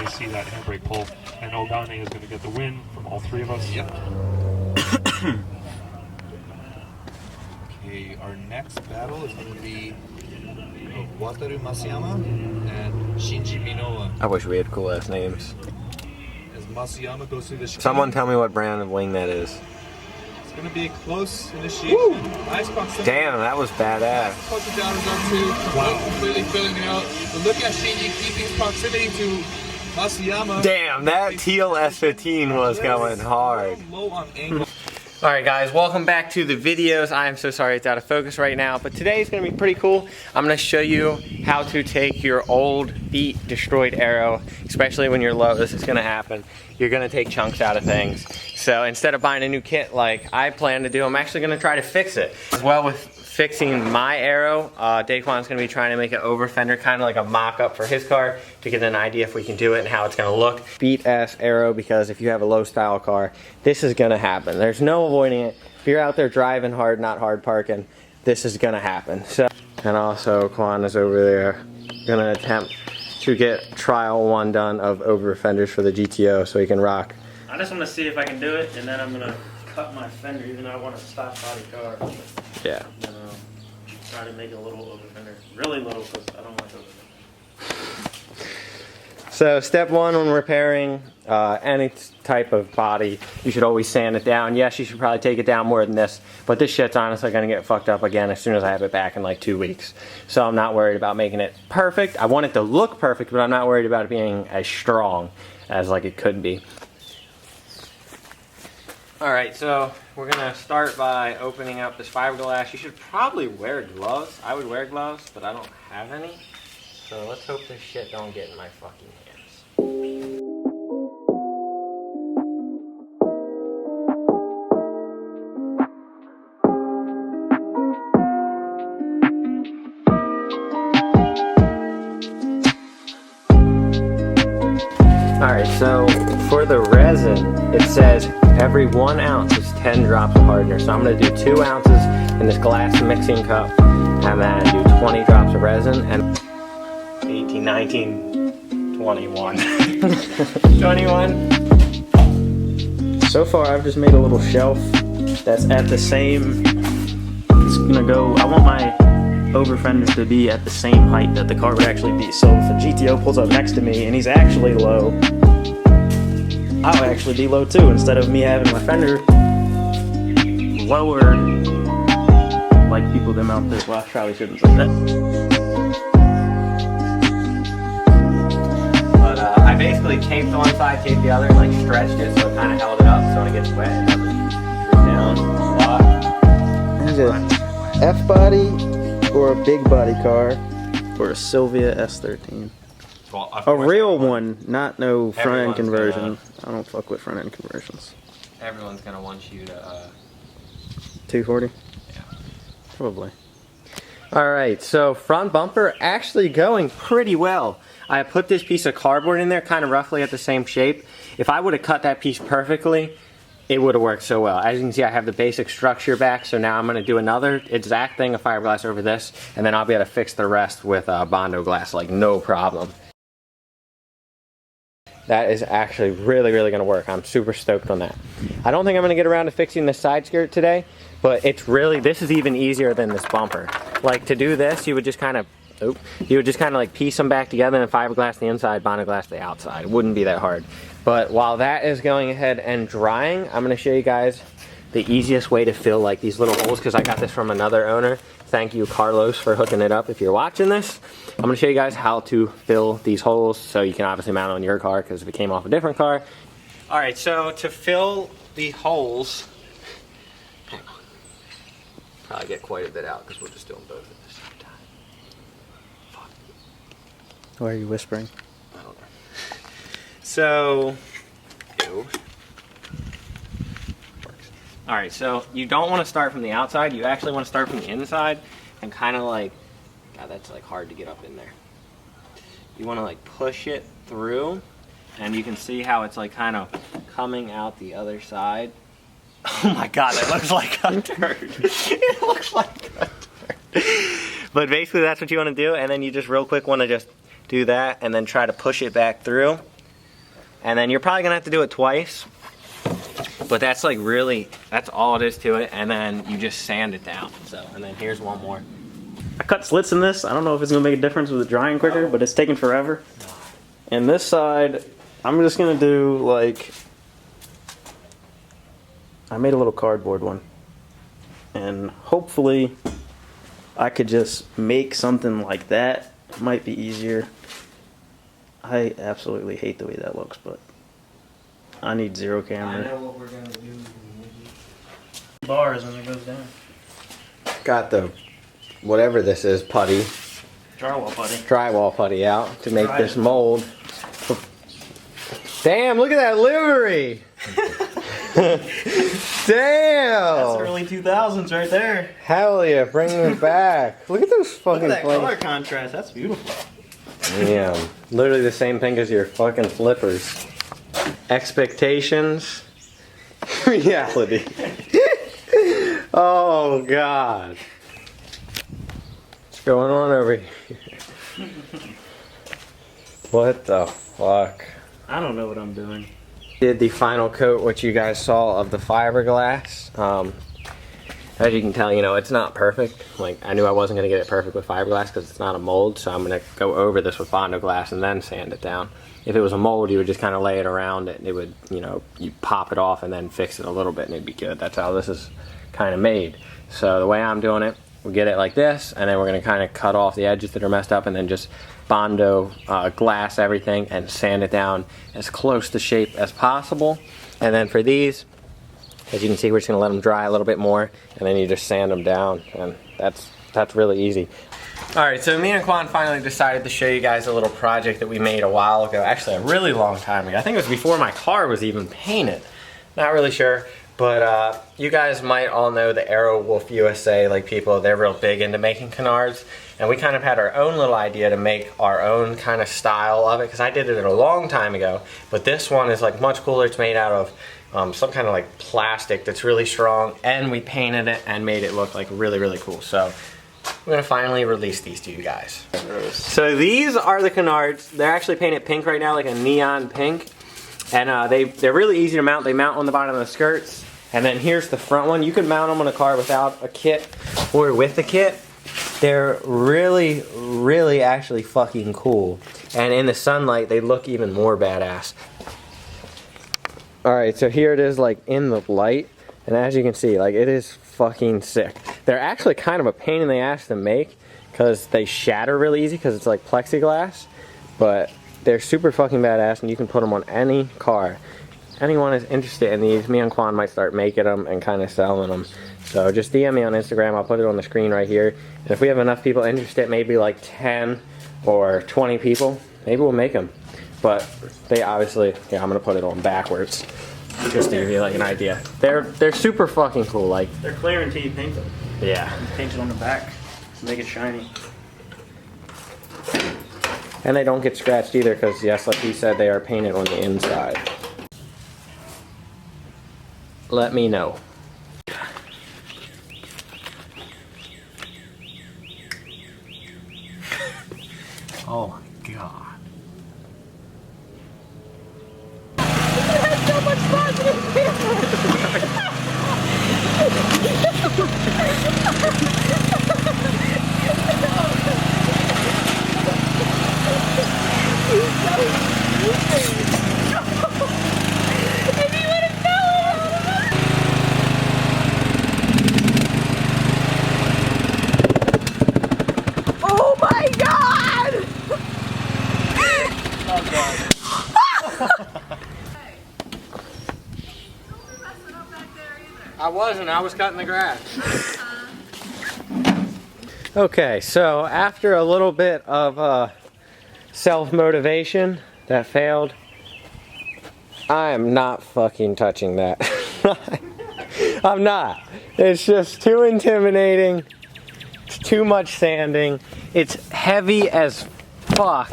they see that handbrake pull. And Ogane is going to get the win from all three of us. Yep. Okay, our next battle is going to be Wataru Masayama and Shinji Minowa. I wish we had cool ass names. As Masayama goes through the chicane. Someone tell me what brand of wing that is. It's going to be a close initiation. Woo! Nice proximity. Damn, that was badass. Close it down on two. Wow. Completely filling it out. But look at Shinji keeping his proximity to Masayama. Damn, that teal S15 was going hard. Low on angle. Alright guys, welcome back to the videos. I am so sorry it's out of focus right now, but today is going to be pretty cool. I'm going to show you how to take your old beat destroyed aero, especially when you're low. This is going to happen. You're going to take chunks out of things. So instead of buying a new kit like I plan to do, I'm actually going to try to fix it. As well with fixing my aero, Daquan's going to be trying to make an over fender, kind of like a mock-up for his car to get an idea if we can do it and how it's going to look. Beat-ass aero, because if you have a low-style car, this is going to happen. There's no avoiding it. If you're out there driving hard, not hard parking, this is going to happen. So, and also, Quan is over there going to attempt to get trial one done of over fenders for the GTO so he can rock. I just want to see if I can do it, and then I'm going to cut my fender, even though I want a stock body car. Yeah. Try to make it a little over fender. Really little, because I don't like over fender. So step one when repairing any type of body, you should always sand it down. Yes, you should probably take it down more than this, but this shit's honestly going to get fucked up again as soon as I have it back in like 2 weeks. So I'm not worried about making it perfect. I want it to look perfect, but I'm not worried about it being as strong as like it could be. Alright, so we're going to start by opening up this fiberglass. You should probably wear gloves. I would wear gloves, but I don't have any. So let's hope this shit don't get in my fucking hands. Alright, so for the resin, it says every 1 ounce is 10 drops of hardener. So I'm going to do 2 ounces in this glass mixing cup, and then do 20 drops of resin, and 18, 19, 21. 21. So far I've just made a little shelf that's at the same, it's going to go, I want my over fenders to be at the same height that the car would actually be. So if a GTO pulls up next to me and he's actually low, I'll actually be low too, instead of me having my fender lower like people them out there. Well, I probably shouldn't say that. But I basically taped one side, taped the other, and like stretched it so it kind of held it up so when it gets wet it doesn't droop down a lot. Is it F-body or a big body car or a Sylvia S13? Well, a real one, not no front end Everyone's conversion. I don't fuck with front end conversions. Everyone's gonna want you to 240? yeah. Probably. Alright, so front bumper actually going pretty well. I put this piece of cardboard in there kind of roughly at the same shape. If I would have cut that piece perfectly, it would have worked so well. As you can see, I have the basic structure back, so now I'm going to do another exact thing of fiberglass over this, and then I'll be able to fix the rest with Bondo glass, like no problem. That is actually really, really going to work. I'm super stoked on that. I don't think I'm going to get around to fixing the side skirt today, but it's really, this is even easier than this bumper. Like to do this, you would just kind of, like piece them back together and fiberglass the inside, Bondo glass the outside. It wouldn't be that hard. But while that is going ahead and drying, I'm going to show you guys the easiest way to fill like these little holes, because I got this from another owner. Thank you, Carlos, for hooking it up if you're watching this. I'm going to show you guys how to fill these holes so you can obviously mount it on your car, because if it came off a different car. Alright, so to fill the holes, hang on. Probably get quite a bit out because we're just doing both at the same time. Fuck. Why are you whispering? I don't know. So, alright, so you don't want to start from the outside, you actually want to start from the inside and kind of like, God, that's like hard to get up in there. You want to like push it through, and you can see how it's like kind of coming out the other side. Oh my God, that looks like a turd. It looks like a turd. But basically that's what you want to do, and then you just real quick want to just do that and then try to push it back through. and then you're probably gonna have to do it twice. But that's like really, that's all it is to it, and then you just sand it down. So, and then here's one more. I cut slits in this. I don't know if it's gonna make a difference with it drying quicker, but it's taking forever. And this side, I'm just gonna do like, I made a little cardboard one. And hopefully I could just make something like that. It might be easier. I absolutely hate the way that looks, but I need zero camera. I know what we're gonna do. Bars and it goes down. Got the, whatever this is, putty, Drywall putty. drywall putty out to make Try this it. mold. Damn, look at that livery! Damn! That's early 2000s right there. Hell yeah, bring it back. Look at those fucking Look at that flames. color contrast. That's beautiful. Yeah, literally the same thing as your fucking flippers. Expectations, reality. Oh God. What's going on over here? What the fuck? I don't know what I'm doing. Did the final coat, which you guys saw, of the fiberglass. As you can tell, you know, it's not perfect. Like, I knew I wasn't going to get it perfect with fiberglass because it's not a mold, so I'm going to go over this with Bondo glass and then sand it down. If it was a mold, you would just kind of lay it around it, and it would, you know, you pop it off and then fix it a little bit and it'd be good. That's how this is kind of made. So the way I'm doing it, we get it like this, and then we're going to kind of cut off the edges that are messed up and then just Bondo glass everything and sand it down as close to shape as possible. And then for these, as you can see, we're just going to let them dry a little bit more, and then you just sand them down, and that's really easy. Alright, so me and Quan finally decided to show you guys a little project that we made a while ago, actually a really long time ago. I think it was before my car was even painted. Not really sure, but you guys might all know the Aero Wolf USA, like people, they're real big into making canards, and we kind of had our own little idea to make our own kind of style of it, because I did it a long time ago, but this one is like much cooler. It's made out of some kind of like plastic that's really strong, and we painted it and made it look like really, really cool. So we're gonna finally release these to you guys. So these are the canards. They're actually painted pink right now, like a neon pink, and they're really easy to mount. They mount on the bottom of the skirts, and then here's the front one. You can mount them on a car without a kit or with the kit. They're really, really actually fucking cool, and in the sunlight they look even more badass. Alright, so here it is like in the light, and as you can see, like it is fucking sick. They're actually kind of a pain in the ass to make because they shatter really easy because it's like plexiglass, but they're super fucking badass and you can put them on any car. Anyone is interested in these, me and Quan might start making them and kind of selling them. So just DM me on Instagram, I'll put it on the screen right here. And if we have enough people interested, maybe like 10 or 20 people, maybe we'll make them. But they obviously, yeah, I'm gonna put it on backwards just to give you like an idea. They're super fucking cool. Like They're clear until you paint them. yeah, Paint it on the back to make it shiny. and they don't get scratched either because yes, like he said, they are painted on the inside. Let me know. Oh my god. So much positive Oh my god! I wasn't, I was cutting the grass. Okay, so after a little bit of self-motivation that failed, I am not fucking touching that. I'm not. It's just too intimidating. It's too much sanding. It's heavy as fuck.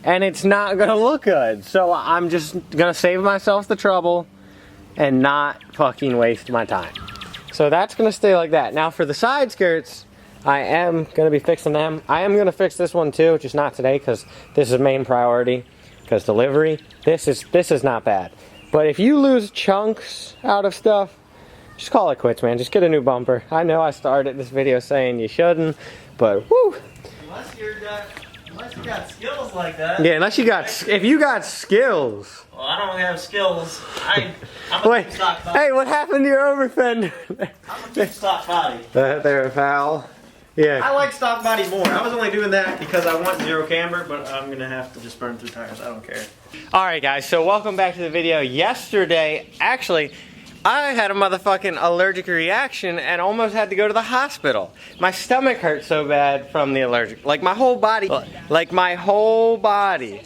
And it's not gonna look good. So I'm just gonna save myself the trouble and not fucking waste my time. So that's gonna stay like that. Now for the side skirts, I am gonna be fixing them. I am gonna fix this one too, just not today because this is main priority. because delivery, this is not bad. But if you lose chunks out of stuff, just call it quits, man. Just get a new bumper. I know I started this video saying you shouldn't, but woo. Unless you got skills like that. Yeah, unless you got, if you got skills. Well, I don't have skills. I'm a Wait, stock body. hey, what happened to your over fender? I'm a stock body. They're a foul. Yeah. I like stock body more. I was only doing that because I want zero camber, but I'm gonna have to just burn through tires. I don't care. All right, guys. So welcome back to the video. Yesterday, actually, I had a motherfucking allergic reaction and almost had to go to the hospital. My stomach hurt so bad from the allergic. Like my whole body. Like my whole body.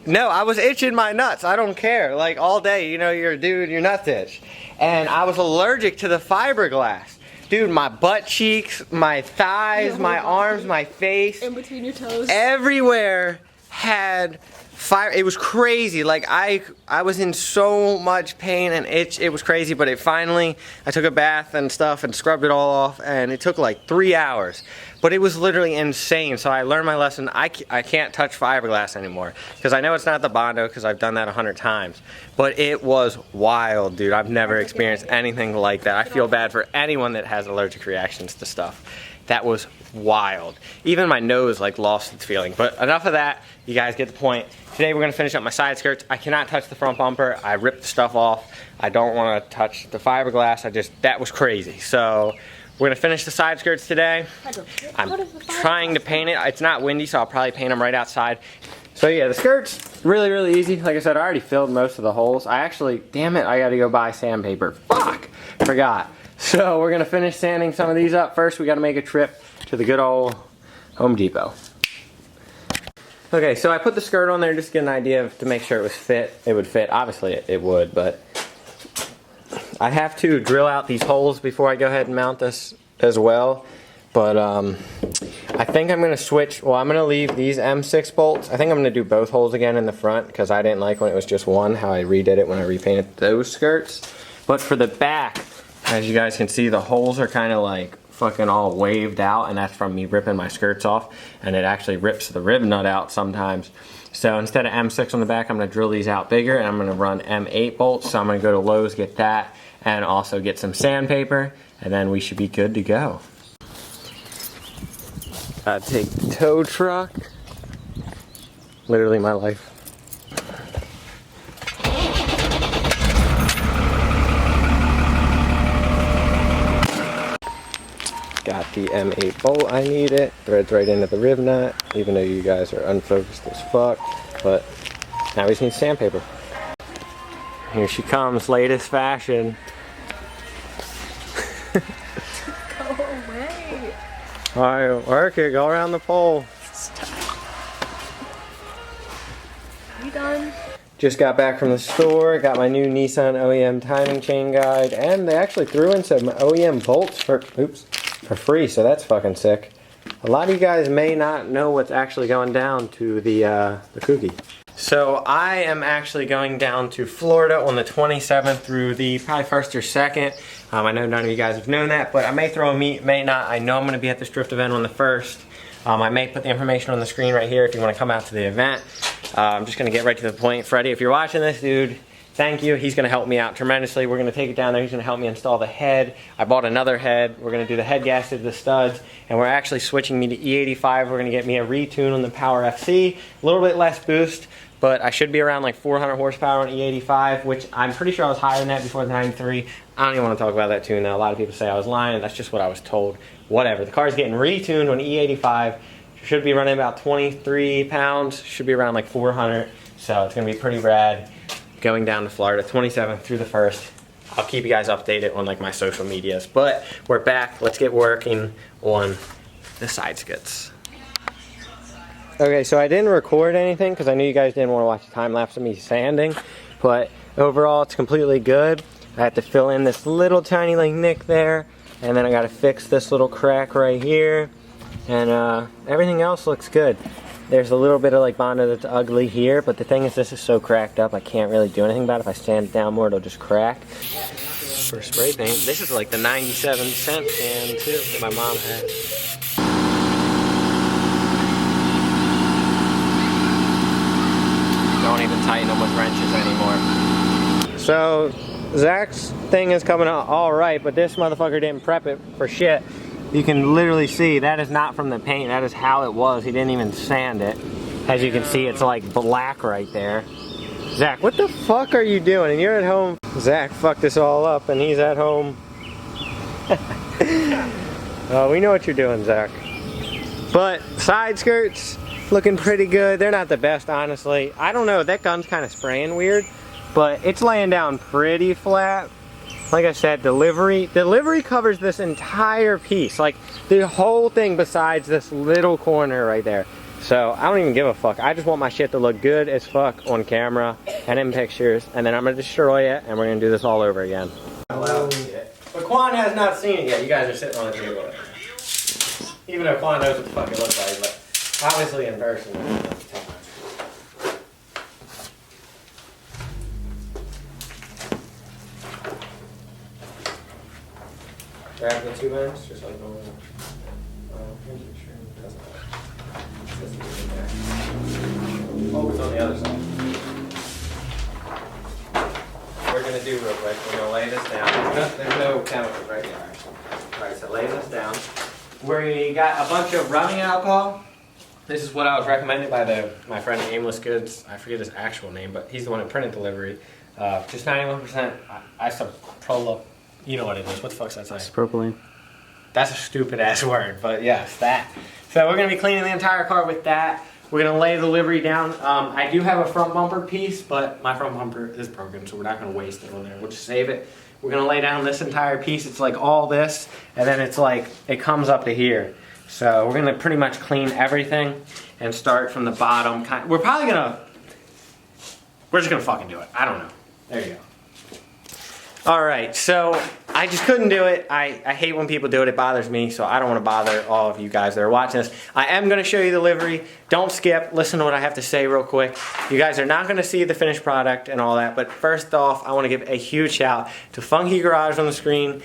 No, I was itching my nuts. I don't care. Like all day, you know, you're a dude, your nuts itch. And I was allergic to the fiberglass. Dude, my butt cheeks, my thighs, my arms, my face. In between your toes. Everywhere had fire. It was crazy. Like I was in so much pain and itch. It was crazy, but it finally, I took a bath and stuff and scrubbed it all off, and it took like 3 hours. But it was literally insane. So I learned my lesson. I can't touch fiberglass anymore because I know it's not the Bondo because I've done that 100 times. But it was wild, dude. I've never experienced anything like that. I feel bad for anyone that has allergic reactions to stuff. That was wild. Even my nose like lost its feeling. But enough of that. You guys get the point. Today we're gonna finish up my side skirts. I cannot touch the front bumper. I ripped the stuff off. I don't wanna touch the fiberglass. That was crazy. So we're gonna finish the side skirts today. I'm trying to paint it. It's not windy, so I'll probably paint them right outside. So yeah, the skirts, really, really easy. Like I said, I already filled most of the holes. I actually, damn it, I gotta go buy sandpaper. Fuck, forgot. So we're gonna finish sanding some of these up. First, we gotta make a trip to the good old Home Depot. Okay, so I put the skirt on there just to get an idea of, to make sure it would fit. Obviously it would, but I have to drill out these holes before I go ahead and mount this as well. But I think I'm gonna switch, well, I'm gonna leave these M6 bolts. I think I'm gonna do both holes again in the front because I didn't like when it was just one, how I redid it when I repainted those skirts. But for the back, as you guys can see, the holes are kind of like fucking all waved out, and that's from me ripping my skirts off, and it actually rips the rib nut out sometimes. So instead of M6 on the back, I'm gonna drill these out bigger, and I'm gonna run M8 bolts. So I'm gonna go to Lowe's, get that, and also get some sandpaper, and then we should be good to go. Take the tow truck. Literally my life. Got the M8 bolt, I need it. Threads right into the rib nut, even though you guys are unfocused as fuck. But now we just need sandpaper. Here she comes, latest fashion. Go away. Alright, work it, go around the pole. You done? Just got back from the store, got my new Nissan OEM timing chain guide, and they actually threw in some OEM bolts for free, so that's fucking sick. A lot of you guys may not know what's actually going down to the Kooky. So I am actually going down to Florida on the 27th through the probably 1st or 2nd. I know none of you guys have known that, but I may throw a meet, may not. I know I'm going to be at this drift event on the 1st. I may put the information on the screen right here if you want to come out to the event. I'm just going to get right to the point. Freddie, if you're watching this, dude, thank you. He's going to help me out tremendously. We're going to take it down there. He's going to help me install the head. I bought another head. We're going to do the head gasket, the studs, and we're actually switching me to E85. We're going to get me a retune on the Power FC. A little bit less boost, but I should be around like 400 horsepower on E85, which I'm pretty sure I was higher than that before the 93. I don't even want to talk about that tune now. A lot of people say I was lying. That's just what I was told. Whatever. The car's getting retuned on E85. Should be running about 23 pounds. Should be around like 400. So it's going to be pretty rad. Going down to Florida, 27th through the 1st. I'll keep you guys updated on like my social medias. But we're back. Let's get working on the side skits. Okay, so I didn't record anything because I knew you guys didn't want to watch the time lapse of me sanding. But overall, it's completely good. I have to fill in this little tiny like nick there, and then I got to fix this little crack right here, and everything else looks good. There's a little bit of like Bondo that's ugly here, but the thing is this is so cracked up I can't really do anything about it. If I sand it down more, it'll just crack. For spray paint, this is like the 97-cent can too that my mom had. them with wrenches anymore. So Zach's thing is coming out all right, but this motherfucker didn't prep it for shit. You can literally see that is not from the paint, that is how it was. He didn't even sand it. As you can see, it's like black right there. Zach, what the fuck are you doing? And you're at home. Zach fucked this all up and he's at home. Oh, we know what you're doing, Zach. But side skirts looking pretty good. They're not the best, honestly. I don't know, that gun's kind of spraying weird, but it's laying down pretty flat. Like I said, delivery covers this entire piece, like the whole thing besides this little corner right there. So I don't even give a fuck. I just want my shit to look good as fuck on camera and in pictures, and then I'm gonna destroy it and we're gonna do this all over again. But Quan has not seen it yet. You guys are sitting on the table right now. Even though Quan knows what the fuck it looks like, but obviously in person. Grab the two ends, just like normal. Here's the trim. Doesn't matter. Oh, it's on the other side. We're gonna do real quick. We're gonna lay this down. There's no chemicals right here. Alright, so lay this down. We got a bunch of rubbing alcohol. This is what I was recommended by my friend Aimless Goods. I forget his actual name, but he's the one who printed delivery. Just 91% isopropyl. You know what it is. What the fuck's that say? Isopropylene. That's a stupid ass word, but yes, that. So we're gonna be cleaning the entire car with that. We're gonna lay the livery down. I do have a front bumper piece, but my front bumper is broken, so we're not gonna waste it on there. We'll just save it. We're gonna lay down this entire piece. It's like all this, and then it's like, it comes up to here. So we're gonna pretty much clean everything and start from the bottom. We're just gonna fucking do it. I don't know. There you go. Alright, so I just couldn't do it. I hate when people do it. It bothers me, so I don't want to bother all of you guys that are watching this. I am going to show you the livery. Don't skip. Listen to what I have to say real quick. You guys are not going to see the finished product and all that, but first off, I want to give a huge shout to Funky Garage on the screen.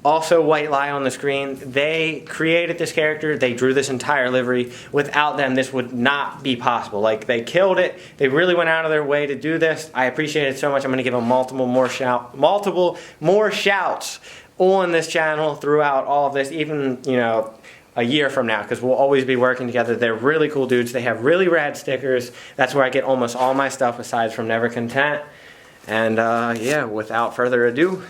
Also White Lie on the screen. They created this character. They drew this entire livery. Without them, this would not be possible. Like, they killed it. They really went out of their way to do this. I appreciate it so much. I'm going to give them multiple more shouts on this channel throughout all of this, even, you know, a year from now, because we'll always be working together. They're really cool dudes. They have really rad stickers. That's where I get almost all my stuff besides from Never Content. And yeah, without further ado,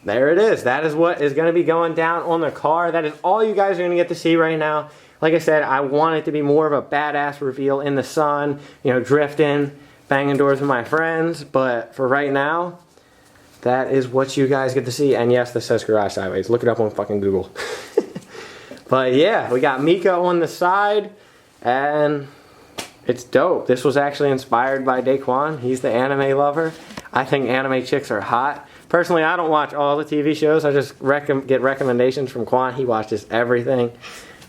there it is. That is what is going to be going down on the car. That is all you guys are going to get to see right now. Like I said, I want it to be more of a badass reveal in the sun, you know, drifting, banging doors with my friends. But for right now, that is what you guys get to see. And yes, this says Garage Sideways. Look it up on fucking Google. But yeah, we got Miko on the side, and it's dope. This was actually inspired by Daquan. He's the anime lover. I think anime chicks are hot. Personally, I don't watch all the TV shows. I just get recommendations from Quan. He watches everything.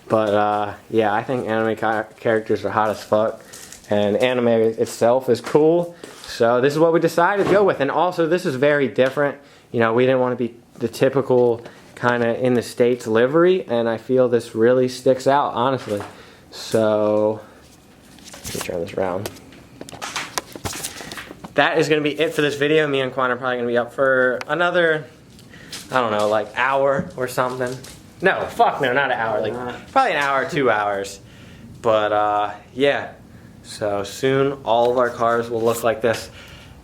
But yeah, I think anime characters are hot as fuck. And anime itself is cool. So this is what we decided to go with. And also, this is very different. You know, we didn't want to be the typical kind of in the States livery. And I feel this really sticks out, honestly. So, let me turn this around. That is going to be it for this video. Me and Quan are probably going to be up for another, I don't know, like hour or something. No, fuck no, not an hour. Like probably an hour, 2 hours. But yeah, so soon all of our cars will look like this.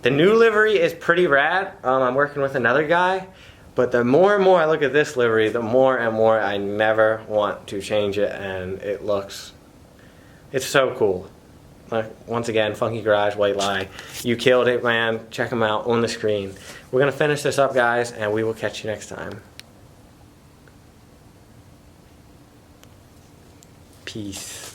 The new livery is pretty rad. I'm working with another guy. But the more and more I look at this livery, the more and more I never want to change it. And it looks, it's so cool. Once again, Funky Garage, White Lie. You killed it, man. Check them out on the screen. We're going to finish this up, guys, and we will catch you next time. Peace.